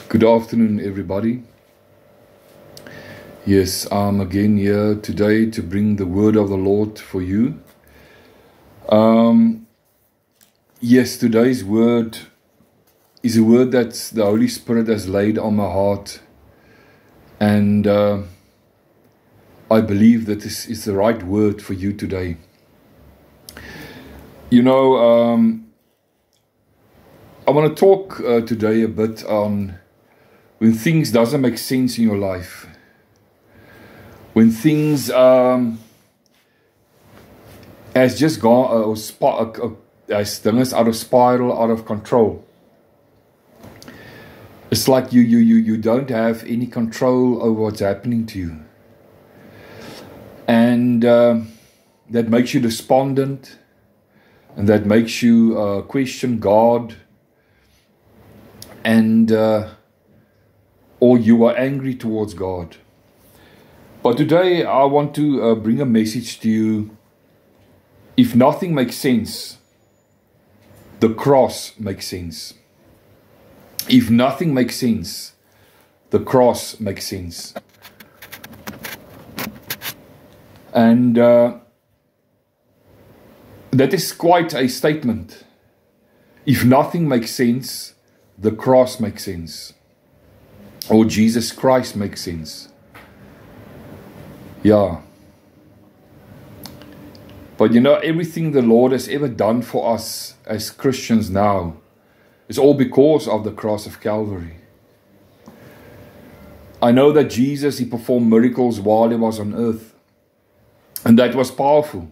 Good afternoon, everybody. Yes, I'm again here today to bring the word of the Lord for you. Yes, today's word is a word that the Holy Spirit has laid on my heart, and I believe that this is the right word for you today. You know, I want to talk today a bit on when things doesn't make sense in your life. When things has just gone, as things out of spiral, out of control. It's like you don't have any control over what's happening to you. And that makes you despondent, and that makes you question God, and or you are angry towards God. But today I want to bring a message to you. If nothing makes sense, the cross makes sense. If nothing makes sense, the cross makes sense. And that is quite a statement. If nothing makes sense, the cross makes sense. Or Jesus Christ makes sense. Yeah. But you know, everything the Lord has ever done for us as Christians now is all because of the cross of Calvary. I know that Jesus, He performed miracles while He was on earth. And that was powerful.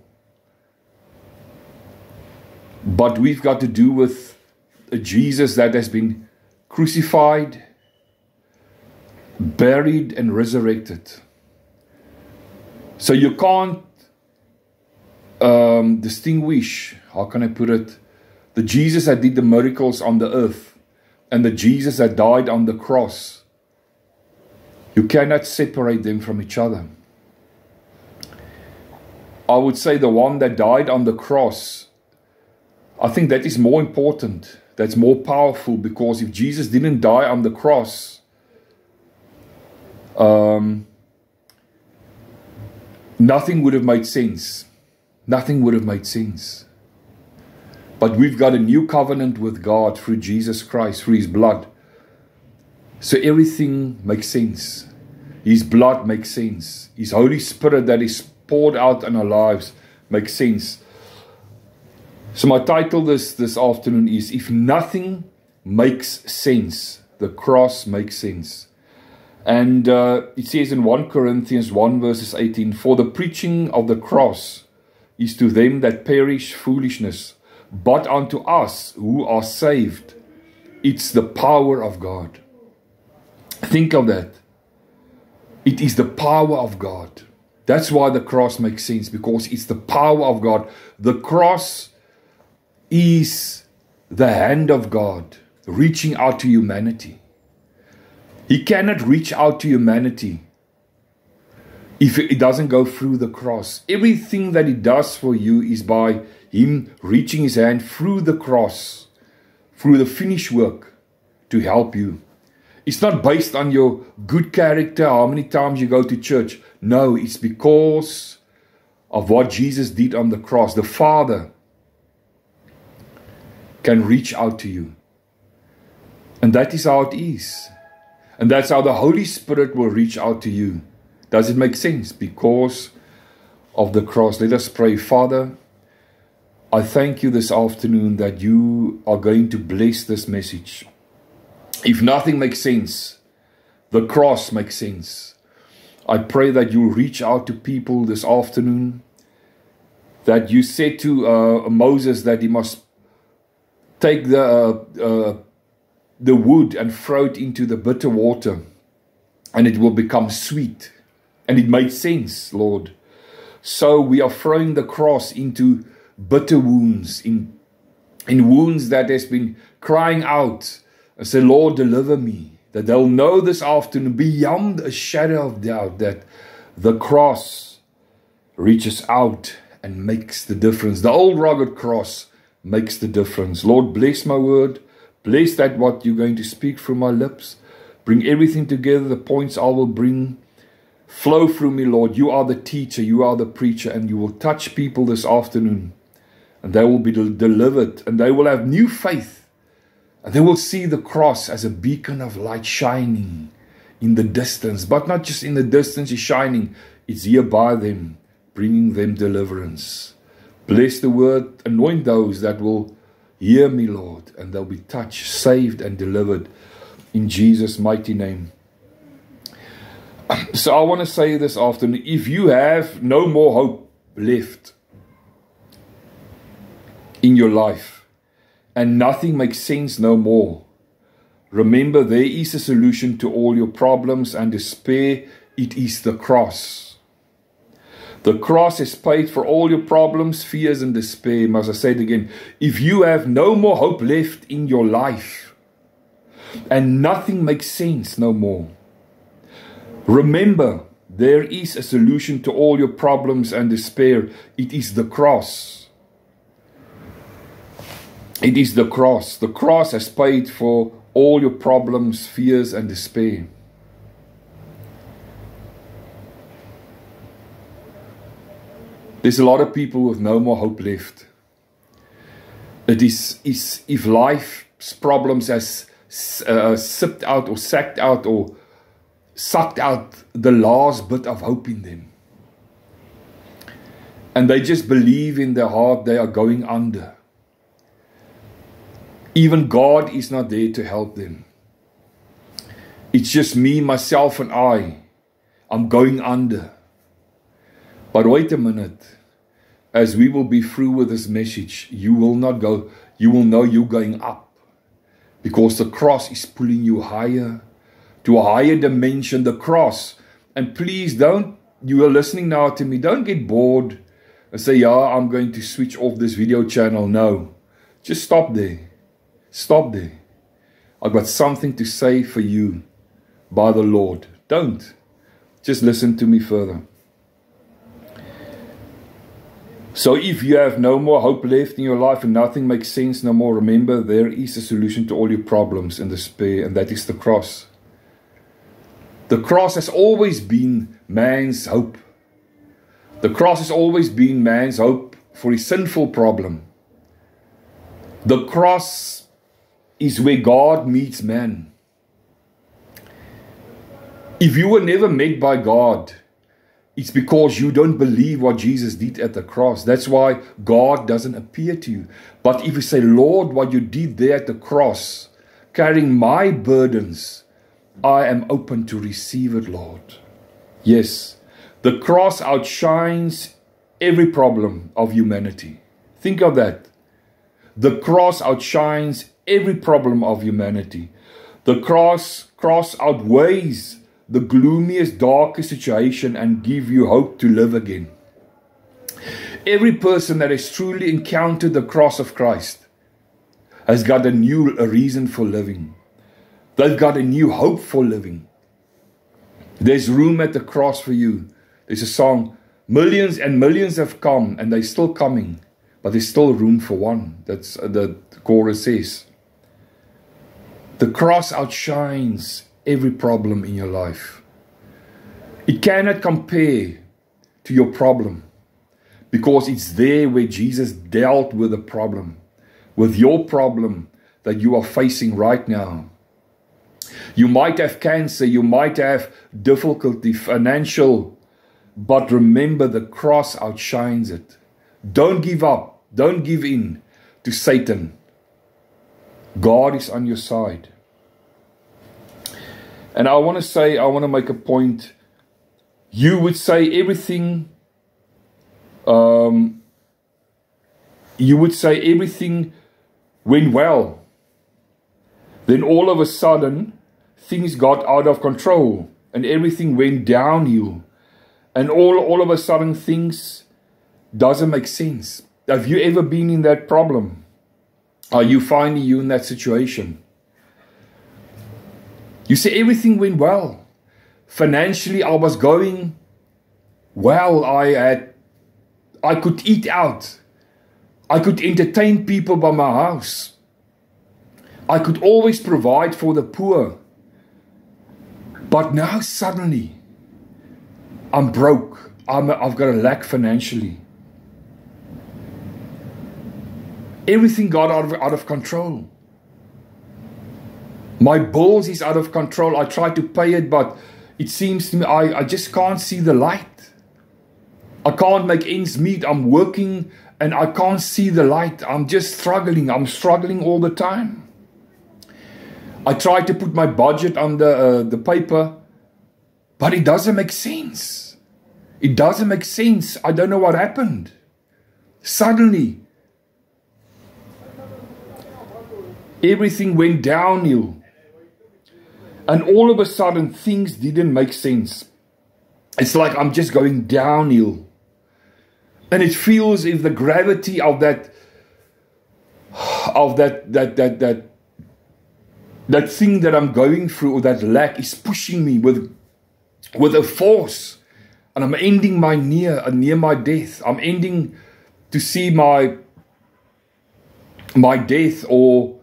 But we've got to do with a Jesus that has been crucified, buried and resurrected. So you can't distinguish, how can I put it, the Jesus that did the miracles on the earth and the Jesus that died on the cross. You cannot separate them from each other. I would say the one that died on the cross, I think that is more important. That's more powerful, because if Jesus didn't die on the cross, nothing would have made sense. Nothing would have made sense. But we've got a new covenant with God through Jesus Christ, through His blood. So everything makes sense. His blood makes sense. His Holy Spirit that is poured out in our lives makes sense. So my title this afternoon is, If Nothing Makes Sense, the Cross Makes Sense. And it says in 1 Corinthians 1 verses 18, For the preaching of the cross is to them that perish foolishness, but unto us who are saved, it's the power of God. Think of that. It is the power of God. That's why the cross makes sense, because it's the power of God. The cross is the hand of God reaching out to humanity. He cannot reach out to humanity if it doesn't go through the cross. Everything that He does for you is by Him reaching His hand through the cross, through the finished work to help you. It's not based on your good character, how many times you go to church. No, it's because of what Jesus did on the cross. The Father can reach out to you. And that is how it is. And that's how the Holy Spirit will reach out to you. Does it make sense? Because of the cross. Let us pray. Father, I thank you this afternoon that you are going to bless this message. If nothing makes sense, the cross makes sense. I pray that you reach out to people this afternoon, that you said to Moses that he must take the wood and throw it into the bitter water, and it will become sweet. And it made sense, Lord. So we are throwing the cross into bitter wounds, in wounds that has been crying out and say, Lord, deliver me. That they'll know this afternoon, beyond a shadow of doubt, that the cross reaches out and makes the difference. The old rugged cross makes the difference. Lord, bless my word. Bless that what you're going to speak from my lips. bring everything together, the points I will bring. Flow through me, Lord. You are the teacher, you are the preacher, and you will touch people this afternoon. And they will be delivered, and they will have new faith. And they will see the cross as a beacon of light shining in the distance. But not just in the distance, it's shining. It's here by them, bringing them deliverance. Bless the word, anoint those that will hear me, Lord, and they'll be touched, saved, and delivered in Jesus' mighty name. So I want to say this afternoon, if you have no more hope left in your life and nothing makes sense no more, remember there is a solution to all your problems and despair. It is the cross. The cross has paid for all your problems, fears, and despair. As I said again, if you have no more hope left in your life and nothing makes sense no more, remember, there is a solution to all your problems and despair. It is the cross. It is the cross. The cross has paid for all your problems, fears, and despair. There's a lot of people with no more hope left. It is if life's problems has sipped out or sacked out or sucked out the last bit of hope in them. And they just believe in their heart they are going under. Even God is not there to help them. It's just me, myself, and I'm going under. But wait a minute. As we will be through with this message, you will not go, you will know you're going up. Because the cross is pulling you higher, to a higher dimension, the cross. And please don't, you are listening now to me, don't get bored and say, yeah, I'm going to switch off this video channel. No, just stop there. Stop there. I've got something to say for you by the Lord. Don't. Just listen to me further. So if you have no more hope left in your life and nothing makes sense no more, remember there is a solution to all your problems and despair, and that is the cross. The cross has always been man's hope. The cross has always been man's hope for his sinful problem. The cross is where God meets man. If you were never met by God, it's because you don't believe what Jesus did at the cross. That's why God doesn't appear to you. But if you say, Lord, what you did there at the cross, carrying my burdens, I am open to receive it, Lord. Yes, the cross outshines every problem of humanity. Think of that. The cross outshines every problem of humanity. The cross outweighs the gloomiest, darkest situation and give you hope to live again. Every person that has truly encountered the cross of Christ has got a reason for living. They've got a new hope for living. There's room at the cross for you. There's a song, millions and millions have come and they're still coming, but there's still room for one. That's the chorus says. The cross outshines every problem in your life. It cannot compare to your problem because it's there where Jesus dealt with the problem, with your problem that you are facing right now. You might have cancer, you might have difficulty, financial, but remember the cross outshines it. Don't give up, don't give in to Satan. God is on your side. And I want to make a point. You would say everything went well. Then all of a sudden, things got out of control and everything went downhill. And all of a sudden, things doesn't make sense. Have you ever been in that problem? Are you finding you in that situation? You say everything went well. Financially, I was going well. I could eat out. I could entertain people by my house. I could always provide for the poor. But now suddenly, I'm broke. I've got a lack financially. Everything got out of control. My bills is out of control. I try to pay it, but it seems to me I just can't see the light. I can't make ends meet. I'm working and I can't see the light. I'm just struggling. I'm struggling all the time. I try to put my budget on the paper, but it doesn't make sense. It doesn't make sense. I don't know what happened. Suddenly, everything went downhill. And all of a sudden, things didn't make sense. It's like I'm just going downhill. And it feels if the gravity of that thing that I'm going through, or that lack, is pushing me with a force. And I'm ending near my death. I'm ending to see my death, or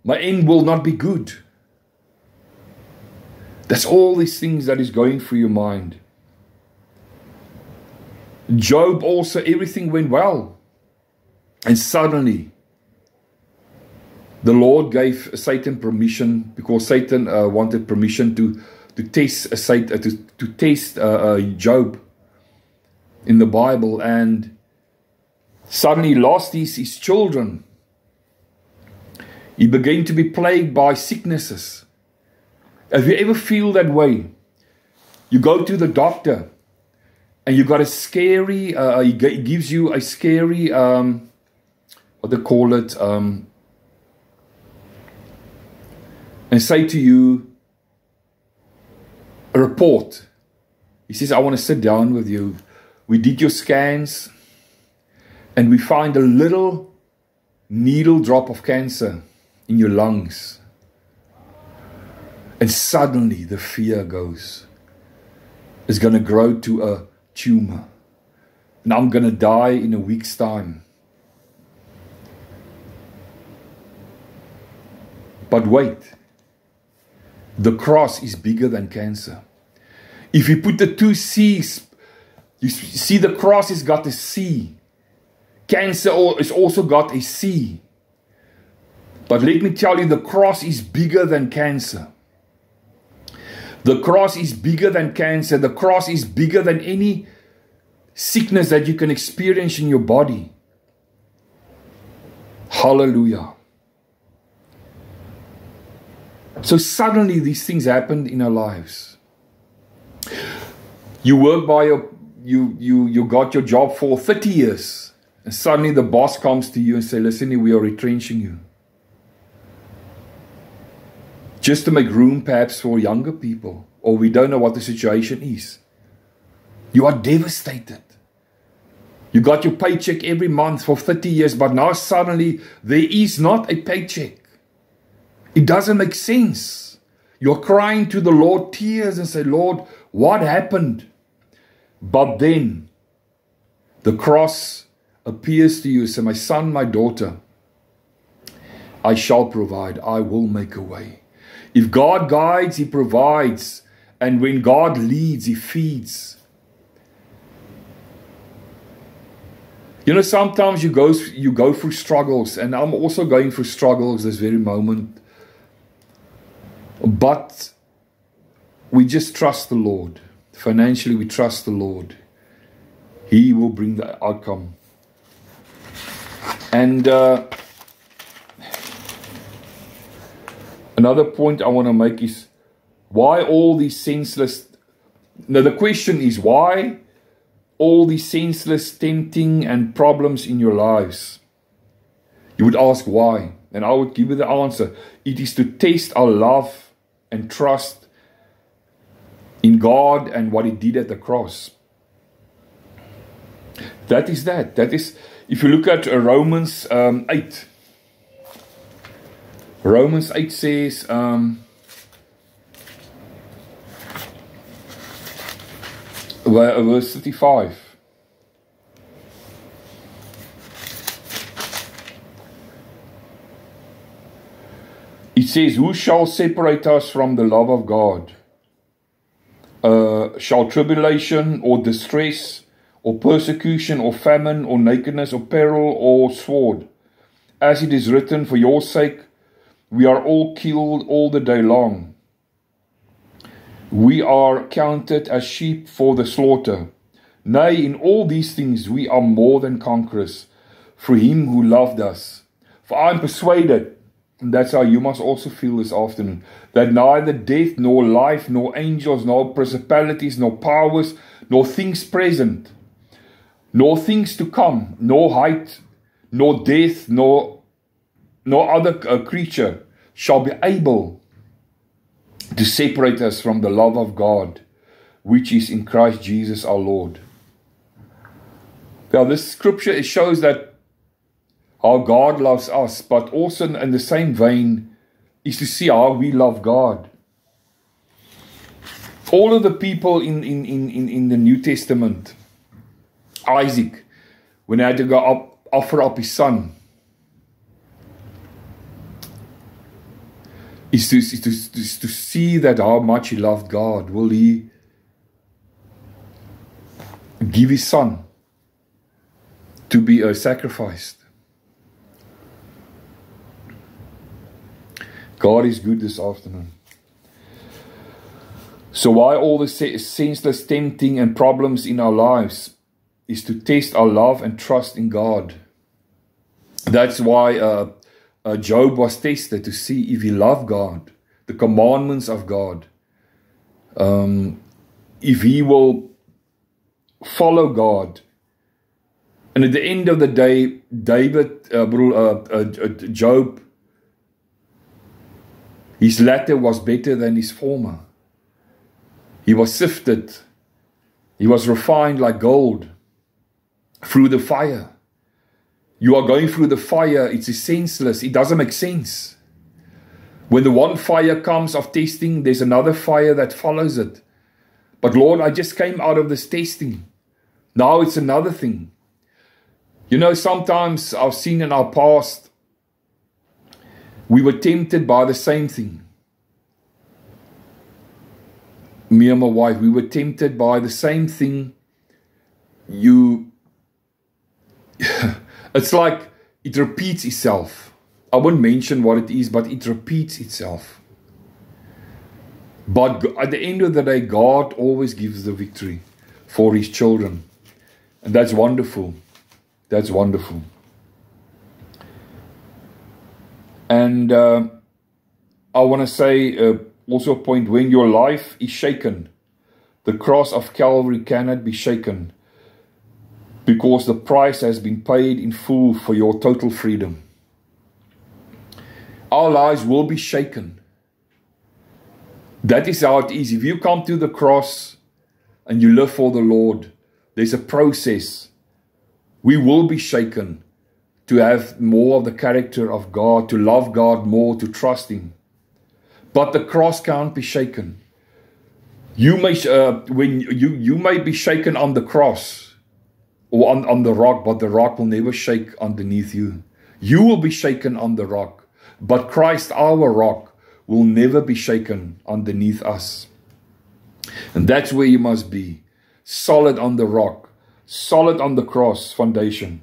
my end will not be good. That's all these things that is going through your mind. Job also, everything went well. And suddenly, the Lord gave Satan permission, because Satan wanted permission to test Job in the Bible. And suddenly he lost his children. He began to be plagued by sicknesses. Have you ever feel that way? You go to the doctor and you got a scary, he gives you a scary, what they call it, and say to you, a report. He says, I want to sit down with you. We did your scans and we find a little needle drop of cancer in your lungs. And suddenly the fear goes. It's going to grow to a tumor. And I'm going to die in a week's time. But wait. The cross is bigger than cancer. If you put the two C's, you see the cross has got a C. Cancer has also got a C. But let me tell you, the cross is bigger than cancer. The cross is bigger than cancer. The cross is bigger than any sickness that you can experience in your body. Hallelujah. So suddenly these things happened in our lives. You work by you got your job for 30 years. And suddenly the boss comes to you and says, listen, we are retrenching you. Just to make room perhaps for younger people. Or we don't know what the situation is. You are devastated. You got your paycheck every month for 30 years. But now suddenly there is not a paycheck. It doesn't make sense. You're crying to the Lord tears and say, Lord, what happened? But then the cross appears to you and say, my son, my daughter, I shall provide. I will make a way. If God guides, He provides. And when God leads, He feeds. You know, sometimes you go through struggles. And I'm also going through struggles this very moment. But we just trust the Lord. Financially, we trust the Lord. He will bring the outcome. And another point I want to make is, why all these senseless... Now the question is, why all these senseless tempting and problems in your lives? You would ask why. And I would give you the answer. It is to test our love and trust in God and what He did at the cross. That is that. That is, if you look at Romans 8. Romans 8 says, verse 35. It says, who shall separate us from the love of God? shall tribulation or distress or persecution or famine or nakedness or peril or sword. As it is written, for your sake we are all killed all the day long. We are counted as sheep for the slaughter. Nay, in all these things we are more than conquerors through him who loved us. For I am persuaded, and that's how you must also feel this afternoon, that neither death, nor life, nor angels, nor principalities, nor powers, nor things present, nor things to come, nor height, nor death, nor other creature shall be able to separate us from the love of God, which is in Christ Jesus our Lord. Now, this scripture, it shows that how God loves us, but also in the same vein is to see how we love God. All of the people in the New Testament, Isaac, when he had to go offer up his son, is to see that how much he loved God. Will he give his son to be sacrificed? God is good this afternoon. So why all the senseless tempting and problems in our lives is to test our love and trust in God. That's why Job was tested to see if he loved God, the commandments of God, if he will follow God. And at the end of the day, Job, his latter was better than his former. He was sifted. He was refined like gold through the fire. You are going through the fire, it's senseless. It doesn't make sense. When the one fire comes of testing, there's another fire that follows it. But Lord, I just came out of this testing. Now it's another thing. You know, sometimes I've seen in our past, we were tempted by the same thing. Me and my wife, we were tempted by the same thing. It's like it repeats itself. I won't mention what it is, but it repeats itself. But at the end of the day, God always gives the victory for his children. And that's wonderful. That's wonderful. And I want to say also a point, when your life is shaken, the cross of Calvary cannot be shaken, because the price has been paid in full for your total freedom. Our lives will be shaken. That is how it is. If you come to the cross and you live for the Lord, there's a process. We will be shaken to have more of the character of God, to love God more, to trust him. But the cross can't be shaken. You may you may be shaken on the cross or on the rock, but the rock will never shake underneath you. You will be shaken on the rock, but Christ, our rock, will never be shaken underneath us. And that's where you must be, solid on the rock, solid on the cross foundation.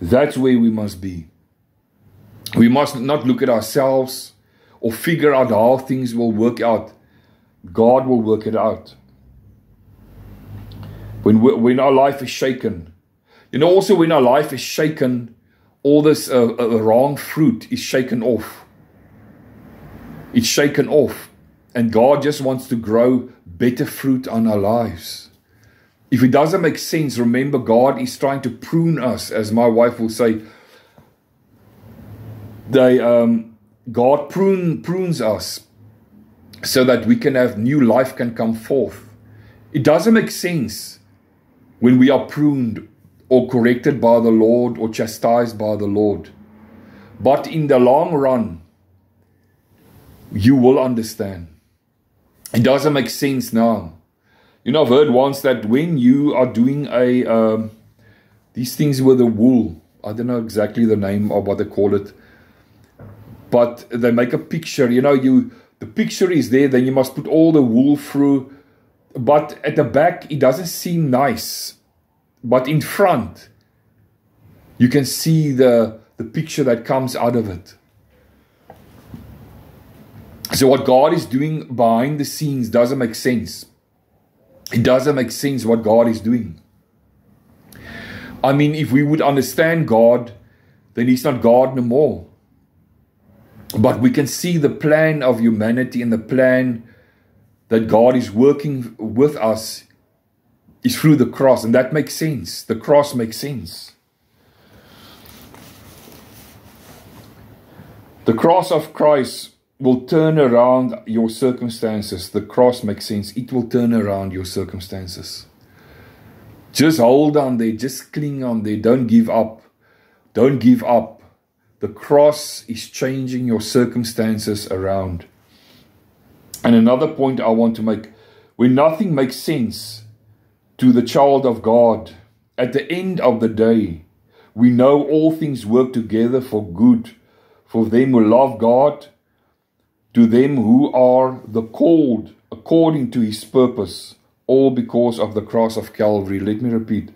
That's where we must be. We must not look at ourselves or figure out how things will work out. God will work it out. When our life is shaken, you know, also when our life is shaken, all this wrong fruit is shaken off. It's shaken off. And God just wants to grow better fruit on our lives. If it doesn't make sense, remember God is trying to prune us, as my wife will say. God prunes us so that we can have new life can come forth. It doesn't make sense when we are pruned or corrected by the Lord or chastised by the Lord. But in the long run, you will understand. It doesn't make sense now. You know, I've heard once that when you are doing these things with the wool, I don't know exactly the name of what they call it, but they make a picture. You know, the picture is there, then you must put all the wool through but at the back it doesn't seem nice. But in front, you can see the picture that comes out of it. So what God is doing behind the scenes doesn't make sense. It doesn't make sense what God is doing. I mean, if we would understand God, then He's not God no more. But we can see the plan of humanity, and the plan that God is working with us is through the cross. And that makes sense. The cross makes sense. The cross of Christ will turn around your circumstances. The cross makes sense. It will turn around your circumstances. Just hold on there. Just cling on there. Don't give up. Don't give up. The cross is changing your circumstances around. And another point I want to make. When nothing makes sense to the child of God, at the end of the day, we know all things work together for good, for them who love God, to them who are the called according to His purpose, all because of the cross of Calvary. Let me repeat.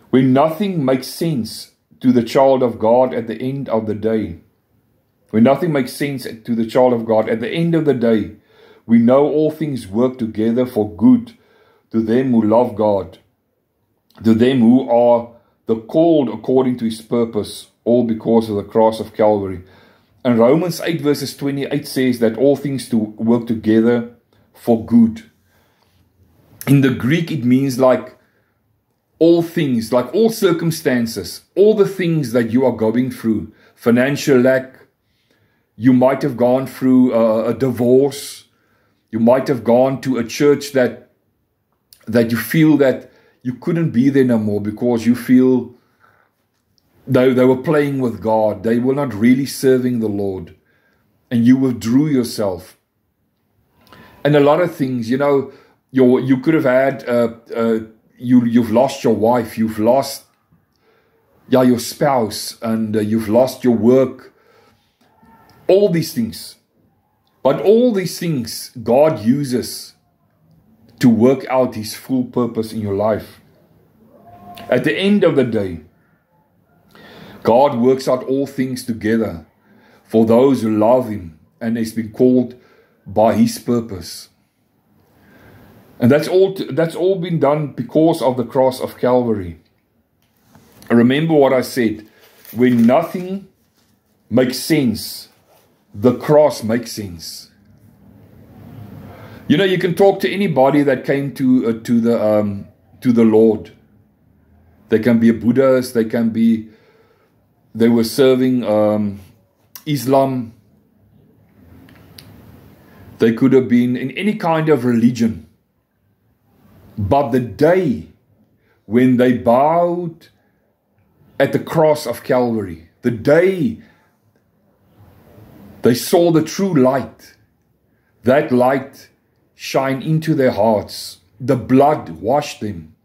When nothing makes sense to the child of God at the end of the day, when nothing makes sense to the child of God at the end of the day, we know all things work together for good to them who love God, to them who are the called according to His purpose, all because of the cross of Calvary. And Romans 8 verses 28 says that all things to work together for good. In the Greek, it means like all things, like all circumstances, all the things that you are going through, financial lack, you might have gone through a divorce, you might have gone to a church that you feel that you couldn't be there no more because you feel they were playing with God. They were not really serving the Lord. And you withdrew yourself. And a lot of things, you know, you could have had, you've lost your wife, you've lost your spouse, and you've lost your work. All these things. But all these things God uses to work out His full purpose in your life. At the end of the day, God works out all things together for those who love Him and has been called by His purpose. And that's all been done because of the cross of Calvary. Remember what I said. When nothing makes sense, the cross makes sense. You know, you can talk to anybody that came to the Lord. They can be a Buddhist, they were serving Islam. They could have been in any kind of religion. But the day when they bowed at the cross of Calvary, the day they saw the true light, that light shine into their hearts. The blood washed them.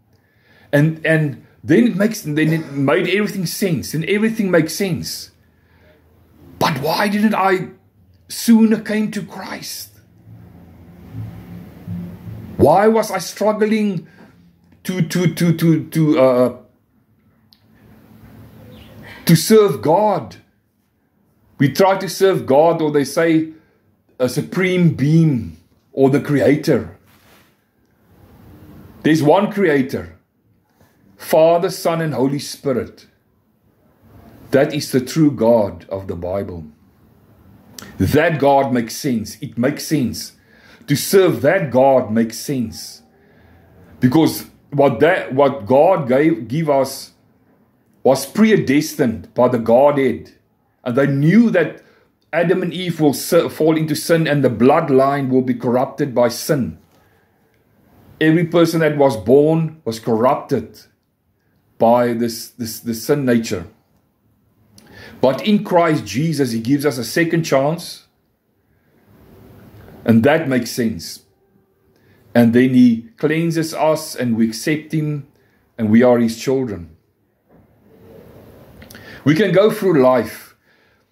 And then it made everything sense, and everything makes sense. But why didn't I sooner came to Christ? Why was I struggling to serve God? We try to serve God, or they say a supreme being, or the Creator. There's one Creator. Father, Son, and Holy Spirit. That is the true God of the Bible. That God makes sense. It makes sense. To serve that God makes sense. Because what God gave us was predestined by the Godhead. And they knew that Adam and Eve will fall into sin, and the bloodline will be corrupted by sin. Every person that was born was corrupted by this sin nature. But in Christ Jesus, He gives us a second chance. And that makes sense. And then He cleanses us, and we accept Him, and we are His children. We can go through life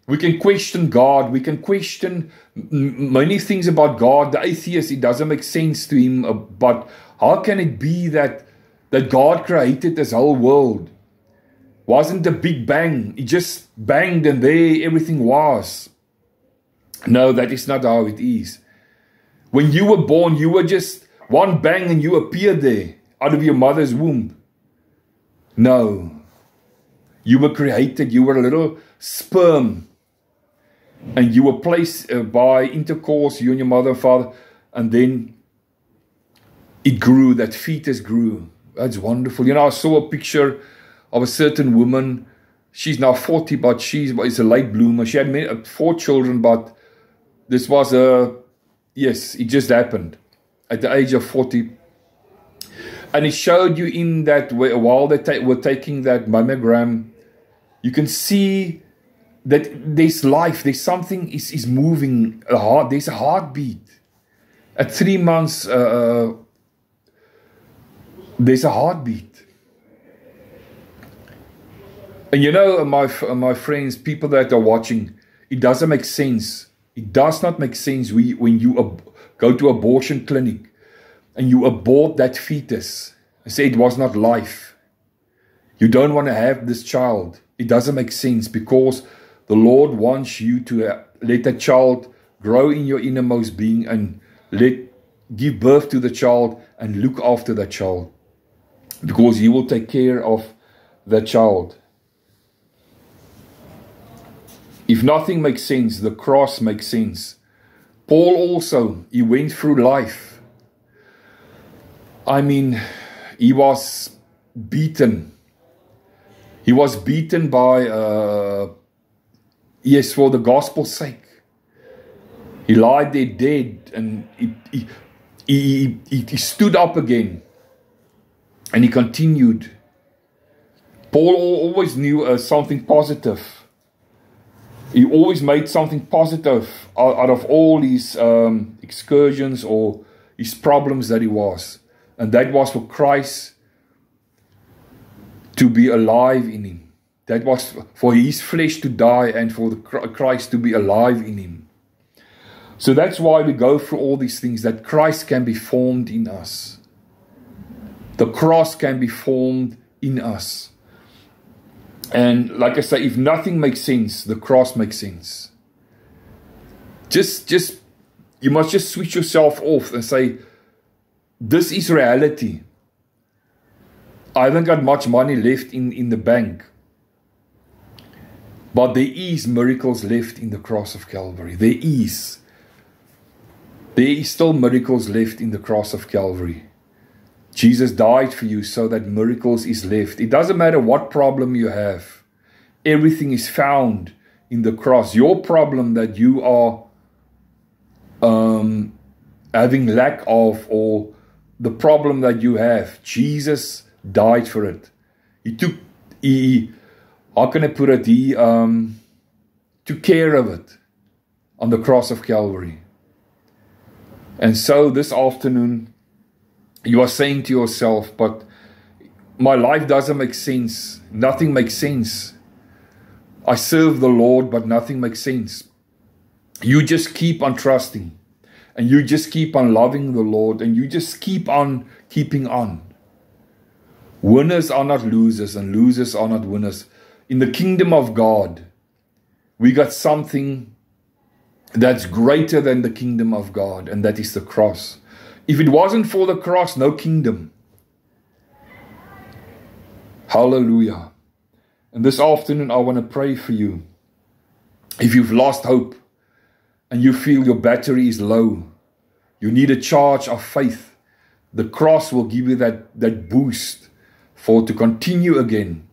We can question God. We can question many things about God. The atheist, it doesn't make sense to him. But how can it be that God created this whole world? Wasn't the Big Bang? It just banged and there everything was. No, that is not how it is. When you were born, you were just one bang and you appeared there out of your mother's womb. No. You were created. You were a little sperm. And you were placed by intercourse, you and your mother and father. And then it grew. That fetus grew. That's wonderful. You know, I saw a picture of a certain woman. She's now 40, but she's a late bloomer. She had 4 children, but this was yes, it just happened at the age of 40. And it showed you in that while they were taking that mammogram, you can see that there's life, there's something is moving, there's a heartbeat. At 3 months, there's a heartbeat. And you know, my friends, people that are watching, it doesn't make sense. It does not make sense when you go to abortion clinic and you abort that fetus and say it was not life. You don't want to have this child. It doesn't make sense because the Lord wants you to let that child grow in your innermost being and give birth to the child and look after that child, because He will take care of that child. If nothing makes sense, the cross makes sense. Paul also, he went through life. I mean, he was beaten. He was beaten by, yes, for the gospel's sake. He lied there dead, and he stood up again. And he continued. Paul always knew something positive. He always made something positive out of all his excursions or his problems that he was. And that was for Christ to be alive in him. That was for his flesh to die and for Christ to be alive in him. So that's why we go through all these things, that Christ can be formed in us. The cross can be formed in us. And like I say, if nothing makes sense, the cross makes sense. You must just switch yourself off and say, this is reality. I haven't got much money left in the bank. But there is miracles left in the cross of Calvary. There is still miracles left in the cross of Calvary. Jesus died for you so that miracles is left. It doesn't matter what problem you have. Everything is found in the cross. Your problem that you are having lack of, or the problem that you have, Jesus died for it. How can I put it? He took care of it on the cross of Calvary. And so this afternoon, you are saying to yourself, but my life doesn't make sense. Nothing makes sense. I serve the Lord, but nothing makes sense. You just keep on trusting. And you just keep on loving the Lord. And you just keep on keeping on. Winners are not losers, and losers are not winners. In the kingdom of God, we got something that's greater than the kingdom of God, and that is the cross. If it wasn't for the cross, no kingdom. Hallelujah. And this afternoon, I want to pray for you. If you've lost hope and you feel your battery is low, you need a charge of faith. The cross will give you that boost to continue again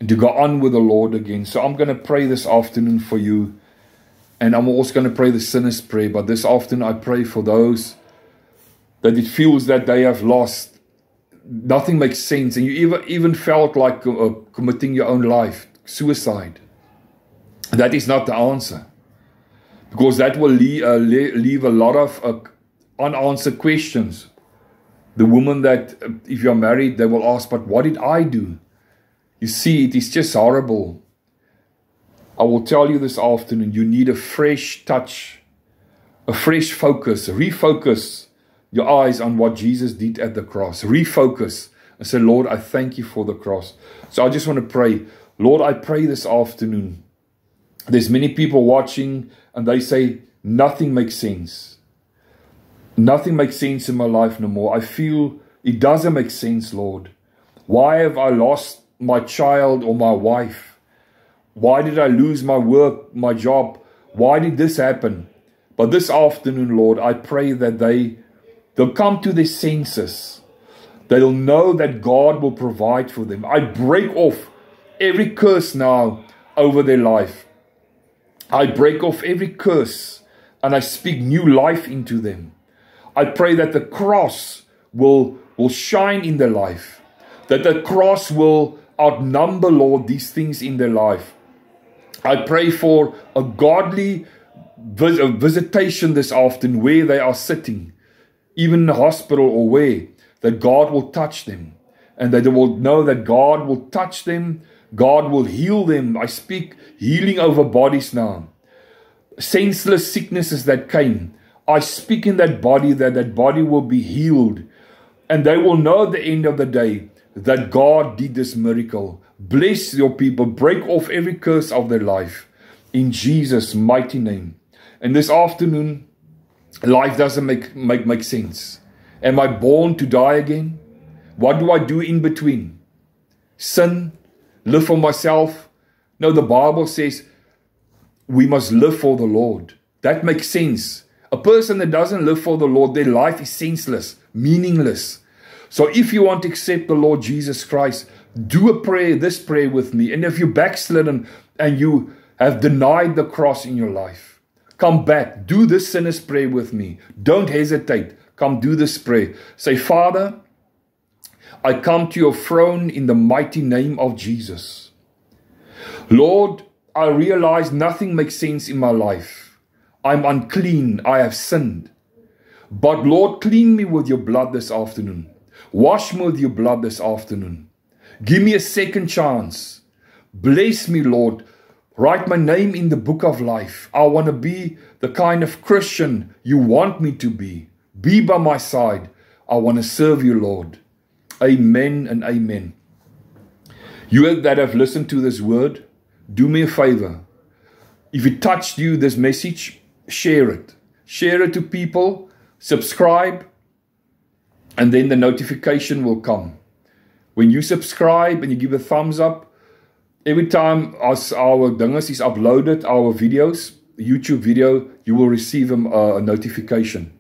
and to go on with the Lord again. So I'm going to pray this afternoon for you. And I'm also going to pray the sinner's prayer. But this afternoon, I pray for those that it feels that they have lost. Nothing makes sense. And you even felt like committing your own life, suicide. That is not the answer. Because that will leave a lot of unanswered questions. The woman that, if you're married, they will ask, but what did I do? You see, it is just horrible. I will tell you this afternoon, you need a fresh touch, a fresh focus. Refocus your eyes on what Jesus did at the cross. Refocus and say, Lord, I thank you for the cross. So I just want to pray. Lord, I pray this afternoon. There's many people watching and they say, nothing makes sense. Nothing makes sense in my life no more. I feel it doesn't make sense, Lord. Why have I lost my child or my wife? Why did I lose my work, my job? Why did this happen? But this afternoon, Lord, I pray that they'll come to their senses. They'll know that God will provide for them. I break off every curse now over their life. I break off every curse and I speak new life into them. I pray that the cross will shine in their life. That the cross will outnumber, Lord, these things in their life. I pray for a godly visitation this afternoon where they are sitting, even in the hospital or where, that God will touch them and that they will know that God will touch them. God will heal them. I speak healing over bodies now. Senseless sicknesses that came, I speak in that body that body will be healed. And they will know at the end of the day that God did this miracle. Bless your people. Break off every curse of their life. In Jesus' mighty name. And this afternoon, life doesn't make sense. Am I born to die again? What do I do in between? Sin? Live for myself? No, the Bible says we must live for the Lord. That makes sense. A person that doesn't live for the Lord, their life is senseless, meaningless. So if you want to accept the Lord Jesus Christ, do a prayer, this prayer with me. And if you backslidden and you have denied the cross in your life, come back. Do this sinner's prayer with me. Don't hesitate. Come do this prayer. Say, Father, I come to your throne in the mighty name of Jesus. Lord, I realize nothing makes sense in my life. I'm unclean. I have sinned. But Lord, clean me with your blood this afternoon. Wash me with your blood this afternoon. Give me a second chance. Bless me, Lord. Write my name in the book of life. I want to be the kind of Christian you want me to be. Be by my side. I want to serve you, Lord. Amen and amen. You that have listened to this word, do me a favor. If it touched you, this message, share it. Share it to people. Subscribe. And then the notification will come. When you subscribe and you give a thumbs up, every time our dinges is uploaded, our videos, YouTube video, you will receive a notification.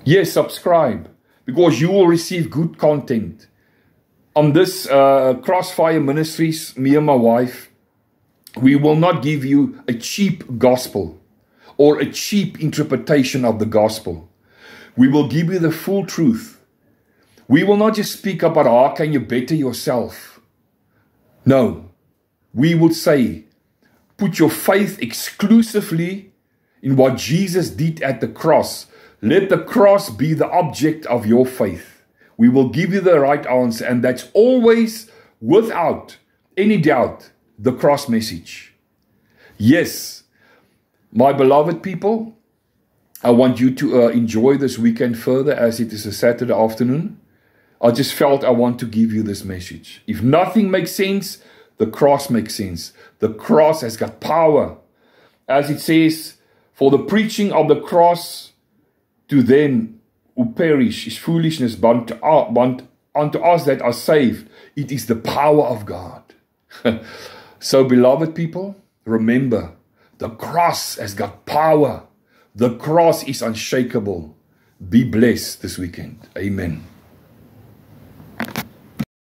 Yes, subscribe, because you will receive good content. On this Crossfire Ministries, me and my wife, we will not give you a cheap gospel or a cheap interpretation of the gospel. We will give you the full truth. We will not just speak about how can you better yourself. No, we would say, put your faith exclusively in what Jesus did at the cross. Let the cross be the object of your faith. We will give you the right answer, and that's always, without any doubt, the cross message. Yes, my beloved people, I want you to enjoy this weekend further, as it is a Saturday afternoon. I just felt I want to give you this message. If nothing makes sense, the cross makes sense. The cross has got power. As it says, for the preaching of the cross to them who perish is foolishness, but unto us that are saved, it is the power of God. So, beloved people, remember, the cross has got power. The cross is unshakable. Be blessed this weekend. Amen.